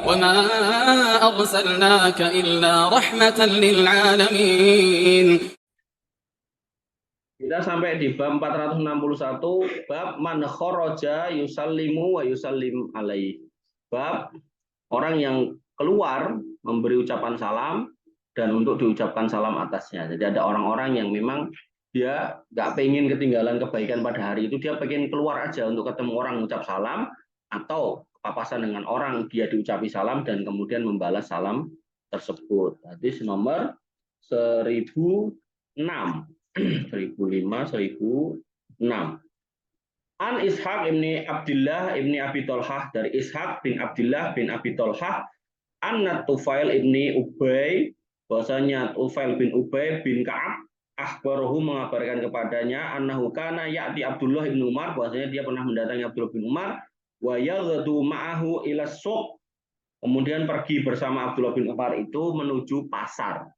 وما أرسلناك إلا رحمة للعالمين. Kita sampai di bab 461, bab man kharaja yusallimu wa yusallim alaihi. Bab orang yang keluar memberi ucapan salam dan untuk diucapkan salam atasnya. Jadi ada orang-orang yang memang dia nggak pengen ketinggalan kebaikan pada hari itu, dia pengen keluar aja untuk ketemu orang mengucap salam, atau papasan dengan orang dia diucapi salam dan kemudian membalas salam tersebut. Hadis nomor 1006. 1005, 1006. An Ishaq ibni Abdullah ibni Abi Tolhah, dari Ishaq bin Abdullah bin Abi Tolhah, anna Tufail ibni Ubay, bahwasanya Tufail bin Ubay bin Ka'ab, akhbarahu, mengabarkan kepadanya, annahu kana ya'ti Abdullah bin Umar, bahwasanya dia pernah mendatangi Abdullah bin Umar, wa yaghdu ma'ahu ila suq, kemudian pergi bersama Abdullah bin Umar itu menuju pasar.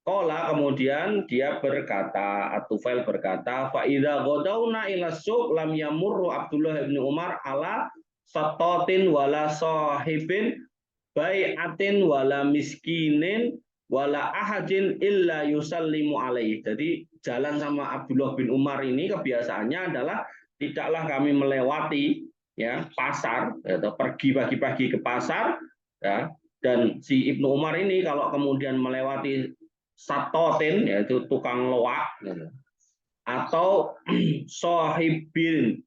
Qala, kemudian dia berkata, At-Tufail berkata, fa idza ghadawna ila suq lam yamurru Abdullah bin Umar ala satatin wala sahibin bai'atin wala miskinin wala ahadin illa yusallimu alaihi. Jadi jalan sama Abdullah bin Umar ini kebiasaannya adalah tidaklah kami melewati ya pasar, atau pergi pagi-pagi ke pasar ya, dan si Ibnu Umar ini kalau kemudian melewati satotin, yaitu tukang loak gitu, atau sohibi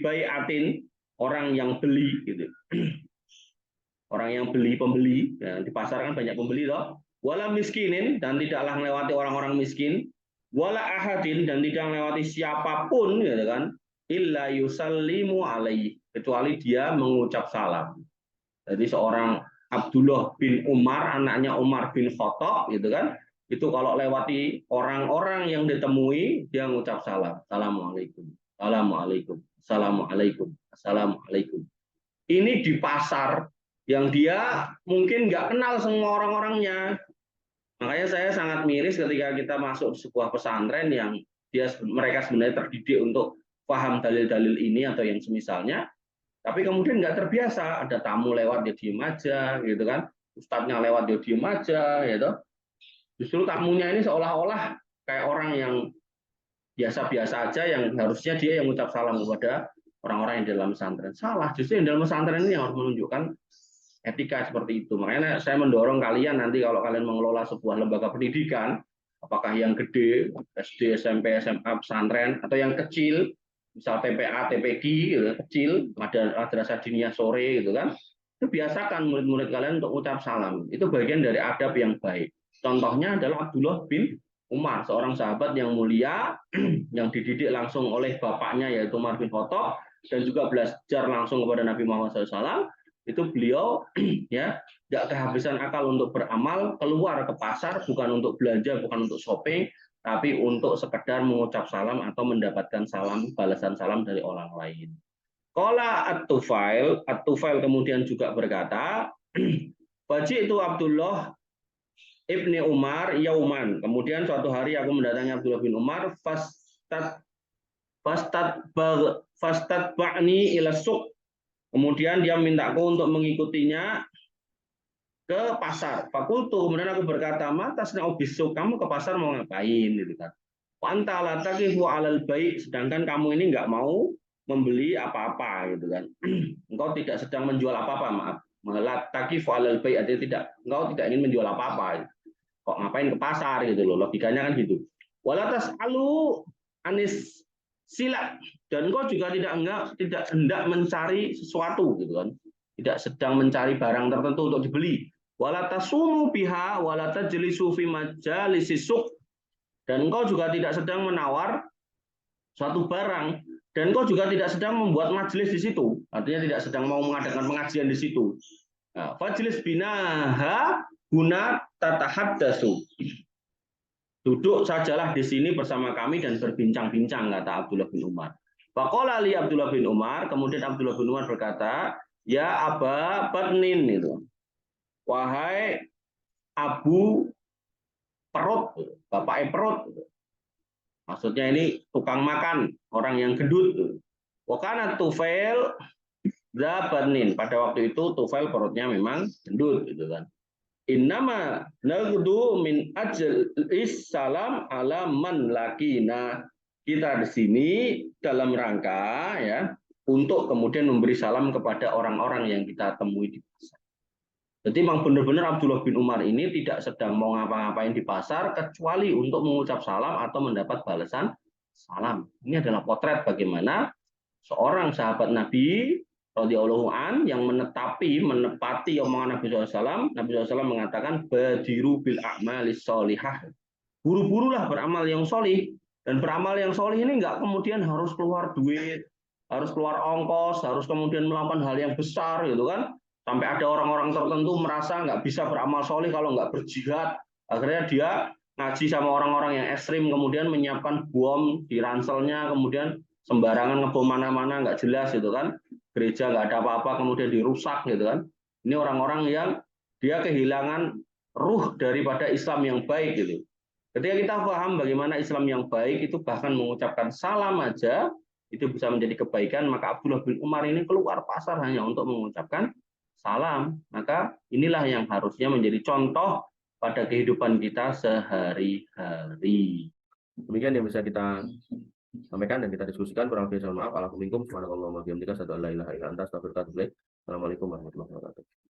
bai'atin, orang yang beli gitu, orang yang beli, pembeli ya, di pasar kan banyak pembeli loh. Wala miskinin, dan tidaklah melewati orang-orang miskin, wala ahadin, dan tidak melewati siapapun gitu kan, illa yusallimu alaihi, kecuali dia mengucap salam. Jadi seorang Abdullah bin Umar, anaknya Umar bin Khattab gitu kan, itu kalau lewati orang-orang yang ditemui, dia mengucap salam. Assalamualaikum, assalamualaikum, assalamualaikum, assalamualaikum. Ini di pasar yang dia mungkin nggak kenal semua orang-orangnya. Makanya saya sangat miris ketika kita masuk di sebuah pesantren yang mereka sebenarnya terdidik untuk paham dalil-dalil ini atau yang semisalnya, tapi kemudian nggak terbiasa, ada tamu lewat dia diem aja gitu kan, ustadznya lewat dia diem aja gitu. Justru tamunya ini seolah-olah kayak orang yang biasa-biasa aja, yang harusnya dia yang mengucap salam kepada orang-orang yang di dalam pesantren. Salah, justru yang dalam pesantren ini yang harus menunjukkan etika seperti itu. Makanya saya mendorong kalian nanti kalau kalian mengelola sebuah lembaga pendidikan, apakah yang gede, SD, SMP, SMA, pesantren, atau yang kecil, misal TPA, TPG, gitu, kecil, madrasah diniyah sore, gitu kan, itu biasakan murid-murid kalian untuk ucap salam. Itu bagian dari adab yang baik. Contohnya adalah Abdullah bin Umar, seorang sahabat yang mulia, yang dididik langsung oleh bapaknya yaitu Umar bin Khattab, dan juga belajar langsung kepada Nabi Muhammad SAW. Itu beliau ya tidak kehabisan akal untuk beramal, keluar ke pasar bukan untuk belanja, bukan untuk shopping, tapi untuk sekedar mengucap salam atau mendapatkan salam, balasan salam dari orang lain. Qala At-Tufail, At-Tufail kemudian juga berkata, Baji itu Abdullah ibni Umar yauman. Kemudian suatu hari aku mendatangi Abdullah bin Umar, fastad ba'ni ila suq. Kemudian dia mintaku untuk mengikutinya ke pasar. Fakultu, kemudian aku berkata, matasna ubisuk, kamu ke pasar mau ngapain gitu kan. Wanta latakifu alal baik, sedangkan kamu ini nggak mau membeli apa-apa gitu kan. Engkau tidak sedang menjual apa-apa, maaf. Latakifu alal baik, artinya tidak, engkau tidak ingin menjual apa-apa. Kok ngapain ke pasar gitu loh, logikanya kan gitu. Walatas alu anis silat, dan kau juga tidak hendak mencari sesuatu gitu kan, tidak sedang mencari barang tertentu untuk dibeli. Walatasumu biha walatajlisu fi majalisisuk, dan kau juga tidak sedang menawar suatu barang, dan kau juga tidak sedang membuat majelis di situ, artinya tidak sedang mau mengadakan pengajian di situ. Nah, fajlis binaha guna tatahaddasu, duduk sajalah di sini bersama kami dan berbincang-bincang, kata Abdullah bin Umar. Faqala li Abdullah bin Umar, kemudian Abdullah bin Umar berkata, ya Aba Batnin, itu, wahai Abu Perut, bapak perut. Maksudnya ini tukang makan, orang yang gendut. Wakana Tufail Zabanin. Pada waktu itu Tufail perutnya memang gendut gitu kan. Innama nagdu min ajl salam ala man lakina. Kita di sini dalam rangka ya untuk kemudian memberi salam kepada orang-orang yang kita temui di pasar. Jadi memang benar-benar Abdullah bin Umar ini tidak sedang mau ngapa-ngapain di pasar kecuali untuk mengucap salam atau mendapat balasan salam. Ini adalah potret bagaimana seorang sahabat Nabi radhiyallahu an yang menepati omongan Nabi SAW. Nabi SAW mengatakan badiru bil a'malis sholihah. Buru-burulah beramal yang solih. Dan beramal yang solih ini nggak kemudian harus keluar duit, harus keluar ongkos, harus kemudian melakukan hal yang besar gitu kan. Sampai ada orang-orang tertentu merasa nggak bisa beramal solih kalau nggak berjihad. Akhirnya dia ngaji sama orang-orang yang ekstrim, kemudian menyiapkan bom di ranselnya, kemudian sembarangan ngebom mana-mana nggak jelas gitu kan. Gereja nggak ada apa-apa, kemudian dirusak gitu kan. Ini orang-orang yang dia kehilangan ruh daripada Islam yang baik gitu. Ketika kita paham bagaimana Islam yang baik itu bahkan mengucapkan salam aja itu bisa menjadi kebaikan, maka Abdullah bin Umar ini keluar pasar hanya untuk mengucapkan salam. Maka inilah yang harusnya menjadi contoh pada kehidupan kita sehari-hari. Demikian yang bisa kita sampaikan dan kita diskusikan. Kurang lebih mohon maaf. Assalamualaikum warahmatullahi wabarakatuh. Assalamualaikum warahmatullahi wabarakatuh.